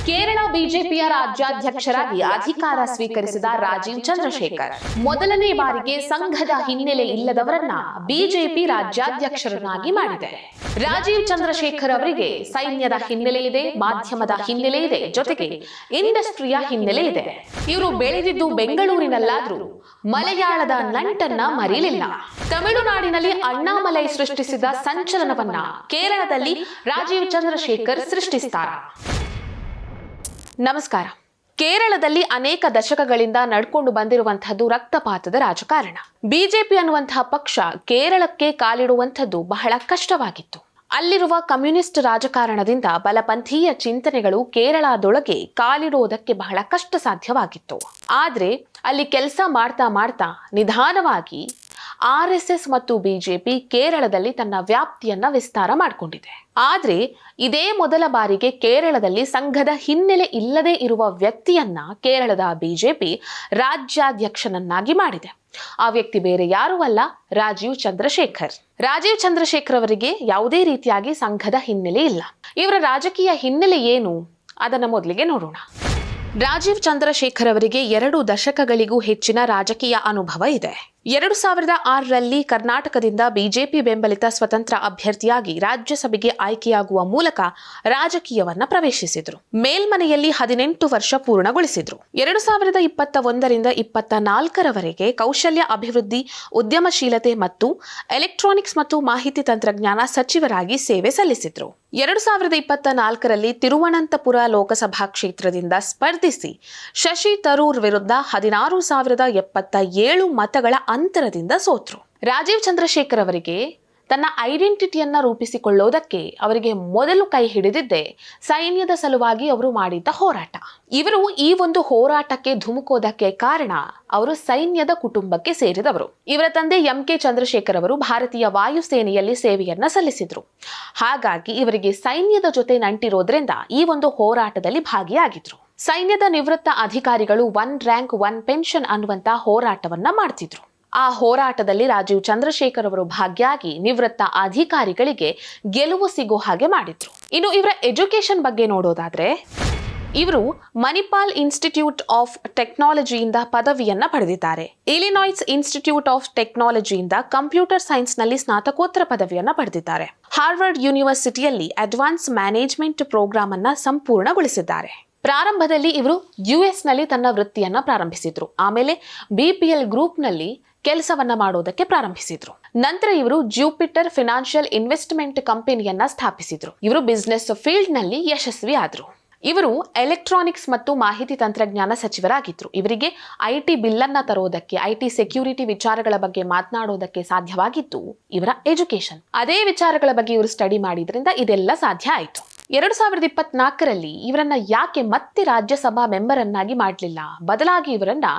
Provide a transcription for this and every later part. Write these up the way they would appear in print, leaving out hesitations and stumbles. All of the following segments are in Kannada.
ಕೇರಳ ಬಿಜೆಪಿಯ ರಾಜ್ಯಾಧ್ಯಕ್ಷರಾಗಿ ಅಧಿಕಾರ ಸ್ವೀಕರಿಸಿದ ರಾಜೀವ್ ಚಂದ್ರಶೇಖರ್ ಮೊದಲನೇ ಬಾರಿಗೆ ಸಂಘದ ಹಿನ್ನೆಲೆ ಇಲ್ಲದವರನ್ನ ಬಿಜೆಪಿ ರಾಜ್ಯಾಧ್ಯಕ್ಷರನ್ನಾಗಿ ಮಾಡಿದೆ. ರಾಜೀವ್ ಚಂದ್ರಶೇಖರ್ ಅವರಿಗೆ ಸೈನ್ಯದ ಹಿನ್ನೆಲೆ ಇದೆ, ಮಾಧ್ಯಮದ ಹಿನ್ನೆಲೆ ಇದೆ, ಜೊತೆಗೆ ಇಂಡಸ್ಟ್ರಿಯ ಹಿನ್ನೆಲೆ ಇದೆ. ಇವರು ಬೆಳೆದಿದ್ದು ಬೆಂಗಳೂರಿನಲ್ಲಾದ್ರೂ ಮಲಯಾಳದ ನಂಟನ್ನ ಮರೀಲಿಲ್ಲ. ತಮಿಳುನಾಡಿನಲ್ಲಿ ಅಣ್ಣಾಮಲೈ ಸೃಷ್ಟಿಸಿದ ಸಂಚಲನವನ್ನ ಕೇರಳದಲ್ಲಿ ರಾಜೀವ್ ಚಂದ್ರಶೇಖರ್ ಸೃಷ್ಟಿಸ್ತಾರ. ನಮಸ್ಕಾರ. ಕೇರಳದಲ್ಲಿ ಅನೇಕ ದಶಕಗಳಿಂದ ನಡ್ಕೊಂಡು ಬಂದಿರುವಂತಹದ್ದು ರಕ್ತಪಾತದ ರಾಜಕಾರಣ. ಬಿಜೆಪಿ ಅನ್ನುವಂತಹ ಪಕ್ಷ ಕೇರಳಕ್ಕೆ ಕಾಲಿಡುವಂಥದ್ದು ಬಹಳ ಕಷ್ಟವಾಗಿತ್ತು. ಅಲ್ಲಿರುವ ಕಮ್ಯುನಿಸ್ಟ್ ರಾಜಕಾರಣದಿಂದ ಬಲಪಂಥೀಯ ಚಿಂತನೆಗಳು ಕೇರಳದೊಳಗೆ ಕಾಲಿಡುವುದಕ್ಕೆ ಬಹಳ ಕಷ್ಟ ಸಾಧ್ಯವಾಗಿತ್ತು. ಆದ್ರೆ ಅಲ್ಲಿ ಕೆಲಸ ಮಾಡ್ತಾ ಮಾಡ್ತಾ ನಿಧಾನವಾಗಿ RSS ಮತ್ತು ಬಿಜೆಪಿ ಕೇರಳದಲ್ಲಿ ತನ್ನ ವ್ಯಾಪ್ತಿಯನ್ನ ವಿಸ್ತಾರ ಮಾಡಿಕೊಂಡಿದೆ. ಆದ್ರೆ ಇದೇ ಮೊದಲ ಬಾರಿಗೆ ಕೇರಳದಲ್ಲಿ ಸಂಘದ ಹಿನ್ನೆಲೆ ಇಲ್ಲದೆ ಇರುವ ವ್ಯಕ್ತಿಯನ್ನ ಕೇರಳದ ಬಿಜೆಪಿ ರಾಜ್ಯಾಧ್ಯಕ್ಷನನ್ನಾಗಿ ಮಾಡಿದೆ. ಆ ವ್ಯಕ್ತಿ ಬೇರೆ ಯಾರೂ ಅಲ್ಲ, ರಾಜೀವ್ ಚಂದ್ರಶೇಖರ್. ರಾಜೀವ್ ಚಂದ್ರಶೇಖರ್ ಅವರಿಗೆ ಯಾವುದೇ ರೀತಿಯಾಗಿ ಸಂಘದ ಹಿನ್ನೆಲೆ ಇಲ್ಲ. ಇವರ ರಾಜಕೀಯ ಹಿನ್ನೆಲೆ ಏನು ಅದನ್ನ ಮೊದಲಿಗೆ ನೋಡೋಣ. ರಾಜೀವ್ ಚಂದ್ರಶೇಖರ್ ಅವರಿಗೆ 2 ದಶಕಗಳಿಗೂ ಹೆಚ್ಚಿನ ರಾಜಕೀಯ ಅನುಭವ ಇದೆ. 2006ರಲ್ಲಿ ಕರ್ನಾಟಕದಿಂದ ಬಿಜೆಪಿ ಬೆಂಬಲಿತ ಸ್ವತಂತ್ರ ಅಭ್ಯರ್ಥಿಯಾಗಿ ರಾಜ್ಯಸಭೆಗೆ ಆಯ್ಕೆಯಾಗುವ ಮೂಲಕ ರಾಜಕೀಯವನ್ನ ಪ್ರವೇಶಿಸಿದ್ರು. ಮೇಲ್ಮನೆಯಲ್ಲಿ 18 ವರ್ಷ ಪೂರ್ಣಗೊಳಿಸಿದ್ರು. 2021ರಿಂದ 24ರವರೆಗೆ ಕೌಶಲ್ಯ ಅಭಿವೃದ್ಧಿ, ಉದ್ಯಮಶೀಲತೆ ಮತ್ತು ಎಲೆಕ್ಟ್ರಾನಿಕ್ಸ್ ಮತ್ತು ಮಾಹಿತಿ ತಂತ್ರಜ್ಞಾನ ಸಚಿವರಾಗಿ ಸೇವೆ ಸಲ್ಲಿಸಿದ್ರು. 2024ರಲ್ಲಿ ತಿರುವನಂತಪುರ ಲೋಕಸಭಾ ಕ್ಷೇತ್ರದಿಂದ ಸ್ಪರ್ಧಿಸಿ ಶಶಿ ತರೂರ್ ವಿರುದ್ಧ 16,077 ಮತಗಳ ಅಂತರದಿಂದ ಸೋತ್ರು. ರಾಜೀವ್ ಚಂದ್ರಶೇಖರ್ ಅವರಿಗೆ ತನ್ನ ಐಡೆಂಟಿಟಿಯನ್ನ ರೂಪಿಸಿಕೊಳ್ಳೋದಕ್ಕೆ ಅವರಿಗೆ ಮೊದಲು ಕೈ ಹಿಡಿದಿದ್ದೆ ಸೈನ್ಯದ ಸಲುವಾಗಿ ಅವರು ಮಾಡಿದ್ದ ಹೋರಾಟ. ಇವರು ಈ ಒಂದು ಹೋರಾಟಕ್ಕೆ ಧುಮುಕೋದಕ್ಕೆ ಕಾರಣ ಅವರು ಸೈನ್ಯದ ಕುಟುಂಬಕ್ಕೆ ಸೇರಿದವರು. ಇವರ ತಂದೆ MK ಚಂದ್ರಶೇಖರ್ ಅವರು ಭಾರತೀಯ ವಾಯುಸೇನೆಯಲ್ಲಿ ಸೇವೆಯನ್ನ ಸಲ್ಲಿಸಿದ್ರು. ಹಾಗಾಗಿ ಇವರಿಗೆ ಸೈನ್ಯದ ಜೊತೆ ನಂಟಿರೋದ್ರಿಂದ ಈ ಒಂದು ಹೋರಾಟದಲ್ಲಿ ಭಾಗಿಯಾಗಿದ್ರು. ಸೈನ್ಯದ ನಿವೃತ್ತ ಅಧಿಕಾರಿಗಳು 1 ರ್ಯಾಂಕ್ 1 ಪೆನ್ಷನ್ ಅನ್ನುವಂತ ಹೋರಾಟವನ್ನ ಮಾಡ್ತಿದ್ರು. ಆ ಹೋರಾಟದಲ್ಲಿ ರಾಜೀವ್ ಚಂದ್ರಶೇಖರ್ ಅವರು ಭಾಗಿಯಾಗಿ ನಿವೃತ್ತ ಅಧಿಕಾರಿಗಳಿಗೆ ಗೆಲುವು ಸಿಗೋ ಹಾಗೆ ಮಾಡಿದ್ರು. ಇನ್ನು ಇವರ ಎಜುಕೇಶನ್ ಬಗ್ಗೆ ನೋಡೋದಾದ್ರೆ, ಇವರು ಮಣಿಪಾಲ್ ಇನ್ಸ್ಟಿಟ್ಯೂಟ್ ಆಫ್ ಟೆಕ್ನಾಲಜಿಯಿಂದ ಪದವಿಯನ್ನ ಪಡೆದಿದ್ದಾರೆ. ಇಲಿನಾಯ್ಸ್ ಇನ್ಸ್ಟಿಟ್ಯೂಟ್ ಆಫ್ ಟೆಕ್ನಾಲಜಿಯಿಂದ ಕಂಪ್ಯೂಟರ್ ಸೈನ್ಸ್ ನಲ್ಲಿ ಸ್ನಾತಕೋತ್ತರ ಪದವಿಯನ್ನ ಪಡೆದಿದ್ದಾರೆ. ಹಾರ್ವರ್ಡ್ ಯೂನಿವರ್ಸಿಟಿಯಲ್ಲಿ ಅಡ್ವಾನ್ಸ್ ಮ್ಯಾನೇಜ್ಮೆಂಟ್ ಪ್ರೋಗ್ರಾಮ್ ಅನ್ನ ಸಂಪೂರ್ಣಗೊಳಿಸಿದ್ದಾರೆ. ಪ್ರಾರಂಭದಲ್ಲಿ ಇವರು US ನಲ್ಲಿ ತನ್ನ ವೃತ್ತಿಯನ್ನ ಪ್ರಾರಂಭಿಸಿದ್ರು. ಆಮೇಲೆ BPL ಗ್ರೂಪ್ ನಲ್ಲಿ ಕೆಲಸವನ್ನ ಮಾಡೋದಕ್ಕೆ ಪ್ರಾರಂಭಿಸಿದ್ರು. ನಂತರ ಇವರು ಜೂಪಿಟರ್ ಫಿನಾನ್ಷಿಯಲ್ ಇನ್ವೆಸ್ಟ್ಮೆಂಟ್ ಕಂಪನಿಯನ್ನ ಸ್ಥಾಪಿಸಿದ್ರು. ಇವರು ಬಿಸ್ನೆಸ್ ಫೀಲ್ಡ್ ನಲ್ಲಿ ಯಶಸ್ವಿ ಆದ್ರು. ಇವರು ಎಲೆಕ್ಟ್ರಾನಿಕ್ಸ್ ಮತ್ತು ಮಾಹಿತಿ ತಂತ್ರಜ್ಞಾನ ಸಚಿವರಾಗಿದ್ರು. ಇವರಿಗೆ IT ಬಿಲ್ ಅನ್ನ ತರೋದಕ್ಕೆ, IT ಸೆಕ್ಯೂರಿಟಿ ವಿಚಾರಗಳ ಬಗ್ಗೆ ಮಾತನಾಡೋದಕ್ಕೆ ಸಾಧ್ಯವಾಗಿತ್ತು ಇವರ ಎಜುಕೇಶನ್. ಅದೇ ವಿಚಾರಗಳ ಬಗ್ಗೆ ಇವರು ಸ್ಟಡಿ ಮಾಡಿದ್ರಿಂದ ಇದೆಲ್ಲ ಸಾಧ್ಯ ಆಯಿತು. 2024ರಲ್ಲಿ ಇವರನ್ನ ಯಾಕೆ ಮತ್ತೆ ರಾಜ್ಯಸಭಾ ಮೆಂಬರ್ ಅನ್ನಾಗಿ ಮಾಡಲಿಲ್ಲ, ಬದಲಾಗಿ ಇವರನ್ನ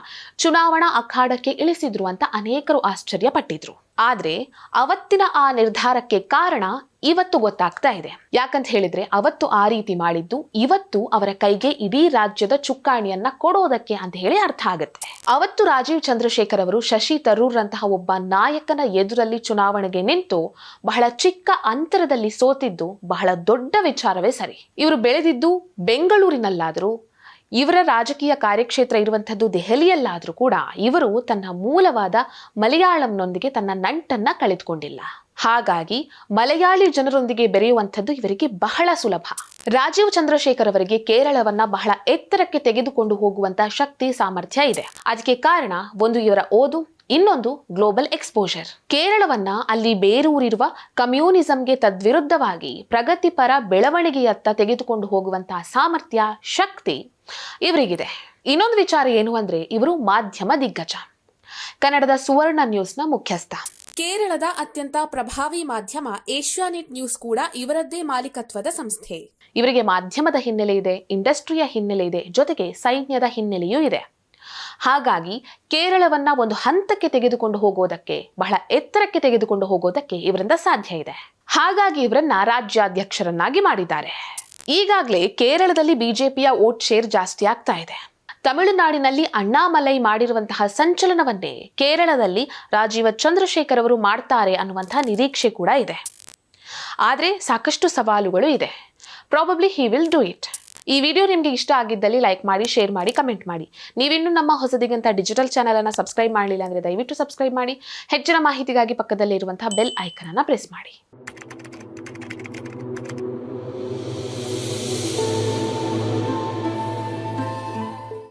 ಚುನಾವಣಾ ಅಖಾಡಕ್ಕೆ ಇಳಿಸಿದ್ರು ಅಂತ ಅನೇಕರು ಆಶ್ಚರ್ಯ ಪಟ್ಟಿದ್ರು. ಆದ್ರೆ ಅವತ್ತಿನ ಆ ನಿರ್ಧಾರಕ್ಕೆ ಕಾರಣ ಇವತ್ತು ಗೊತ್ತಾಗ್ತಾ ಇದೆ. ಯಾಕಂತ ಹೇಳಿದ್ರೆ ಅವತ್ತು ಆ ರೀತಿ ಮಾಡಿದ್ದು ಇವತ್ತು ಅವರ ಕೈಗೆ ಇಡೀ ರಾಜ್ಯದ ಚುಕ್ಕಾಣಿಯನ್ನ ಕೊಡೋದಕ್ಕೆ ಅಂತ ಹೇಳಿ ಅರ್ಥ ಆಗುತ್ತೆ. ಅವತ್ತು ರಾಜೀವ್ ಚಂದ್ರಶೇಖರ್ ಅವರು ಶಶಿ ತರೂರ್ ಅಂತಹ ಒಬ್ಬ ನಾಯಕನ ಎದುರಲ್ಲಿ ಚುನಾವಣೆಗೆ ನಿಂತು ಬಹಳ ಚಿಕ್ಕ ಅಂತರದಲ್ಲಿ ಸೋತಿದ್ದು ಬಹಳ ದೊಡ್ಡ ವಿಚಾರವೇ ಸರಿ. ಇವರು ಬೆಳೆದಿದ್ದು ಬೆಂಗಳೂರಿನಲ್ಲಾದ್ರೂ, ಇವರ ರಾಜಕೀಯ ಕಾರ್ಯಕ್ಷೇತ್ರ ಇರುವಂತದ್ದು ದೆಹಲಿಯಲ್ಲಾದ್ರೂ ಕೂಡ ಇವರು ತನ್ನ ಮೂಲವಾದ ಮಲಯಾಳಂನೊಂದಿಗೆ ತನ್ನ ನಂಟನ್ನ ಕಳೆದುಕೊಂಡಿಲ್ಲ. ಹಾಗಾಗಿ ಮಲಯಾಳಿ ಜನರೊಂದಿಗೆ ಬೆರೆಯುವಂಥದ್ದು ಇವರಿಗೆ ಬಹಳ ಸುಲಭ. ರಾಜೀವ್ ಚಂದ್ರಶೇಖರ್ ಅವರಿಗೆ ಕೇರಳವನ್ನ ಬಹಳ ಎತ್ತರಕ್ಕೆ ತೆಗೆದುಕೊಂಡು ಹೋಗುವಂತ ಶಕ್ತಿ, ಸಾಮರ್ಥ್ಯ ಇದೆ. ಅದಕ್ಕೆ ಕಾರಣ ಒಂದು ಇವರ ಓದು, ಇನ್ನೊಂದು ಗ್ಲೋಬಲ್ ಎಕ್ಸ್ಪೋಜರ್. ಕೇರಳವನ್ನ ಅಲ್ಲಿ ಬೇರೂರಿರುವ ಕಮ್ಯುನಿಸಂಗೆ ತದ್ವಿರುದ್ಧವಾಗಿ ಪ್ರಗತಿಪರ ಬೆಳವಣಿಗೆಯತ್ತ ತೆಗೆದುಕೊಂಡು ಹೋಗುವಂತಹ ಸಾಮರ್ಥ್ಯ, ಶಕ್ತಿ ಇವರಿಗಿದೆ. ಇನ್ನೊಂದು ವಿಚಾರ ಏನು ಅಂದ್ರೆ, ಇವರು ಮಾಧ್ಯಮ ದಿಗ್ಗಜ. ಕನ್ನಡದ ಸುವರ್ಣ ನ್ಯೂಸ್ನ ಮುಖ್ಯಸ್ಥ. ಕೇರಳದ ಅತ್ಯಂತ ಪ್ರಭಾವಿ ಮಾಧ್ಯಮ ಏಷ್ಯಾನೆಟ್ ನ್ಯೂಸ್ ಕೂಡ ಇವರದ್ದೇ ಮಾಲೀಕತ್ವದ ಸಂಸ್ಥೆ. ಇವರಿಗೆ ಮಾಧ್ಯಮದ ಹಿನ್ನೆಲೆ ಇದೆ, ಇಂಡಸ್ಟ್ರಿಯ ಹಿನ್ನೆಲೆ ಇದೆ, ಜೊತೆಗೆ ಸೈನ್ಯದ ಹಿನ್ನೆಲೆಯೂ ಇದೆ. ಹಾಗಾಗಿ ಕೇರಳವನ್ನ ಒಂದು ಹಂತಕ್ಕೆ ತೆಗೆದುಕೊಂಡು ಹೋಗೋದಕ್ಕೆ, ಬಹಳ ಎತ್ತರಕ್ಕೆ ತೆಗೆದುಕೊಂಡು ಹೋಗೋದಕ್ಕೆ ಇವರಿಂದ ಸಾಧ್ಯ ಇದೆ. ಹಾಗಾಗಿ ಇವರನ್ನ ರಾಜ್ಯಾಧ್ಯಕ್ಷರನ್ನಾಗಿ ಮಾಡಿದ್ದಾರೆ. ಈಗಾಗಲೇ ಕೇರಳದಲ್ಲಿ ಬಿಜೆಪಿಯ ವೋಟ್ ಶೇರ್ ಜಾಸ್ತಿ ಆಗ್ತಾ ಇದೆ. ತಮಿಳುನಾಡಿನಲ್ಲಿ ಅಣ್ಣಾಮಲೈ ಮಾಡಿರುವಂತಹ ಸಂಚಲನವನ್ನೇ ಕೇರಳದಲ್ಲಿ ರಾಜೀವ್ ಚಂದ್ರಶೇಖರ್ ಅವರು ಮಾಡ್ತಾರೆ ಅನ್ನುವಂತಹ ನಿರೀಕ್ಷೆ ಕೂಡ ಇದೆ. ಆದರೆ ಸಾಕಷ್ಟು ಸವಾಲುಗಳು ಇದೆ. Probably he will do it. ಈ ವಿಡಿಯೋ ನಿಮಗೆ ಇಷ್ಟ ಆಗಿದ್ದಲ್ಲಿ ಲೈಕ್ ಮಾಡಿ, ಶೇರ್ ಮಾಡಿ, ಕಮೆಂಟ್ ಮಾಡಿ. ನೀವಿನ್ನೂ ನಮ್ಮ ಹೊಸದಿಗಂತ ಡಿಜಿಟಲ್ ಚಾನೆಲ್ ಅನ್ನು ಸಬ್ಸ್ಕ್ರೈಬ್ ಮಾಡಲಿಲ್ಲ ಅಂದರೆ ದಯವಿಟ್ಟು ಸಬ್ಸ್ಕ್ರೈಬ್ ಮಾಡಿ. ಹೆಚ್ಚಿನ ಮಾಹಿತಿಗಾಗಿ ಪಕ್ಕದಲ್ಲೇ ಇರುವಂತಹ ಬೆಲ್ ಐಕನ್ ಅನ್ನು ಪ್ರೆಸ್ ಮಾಡಿ.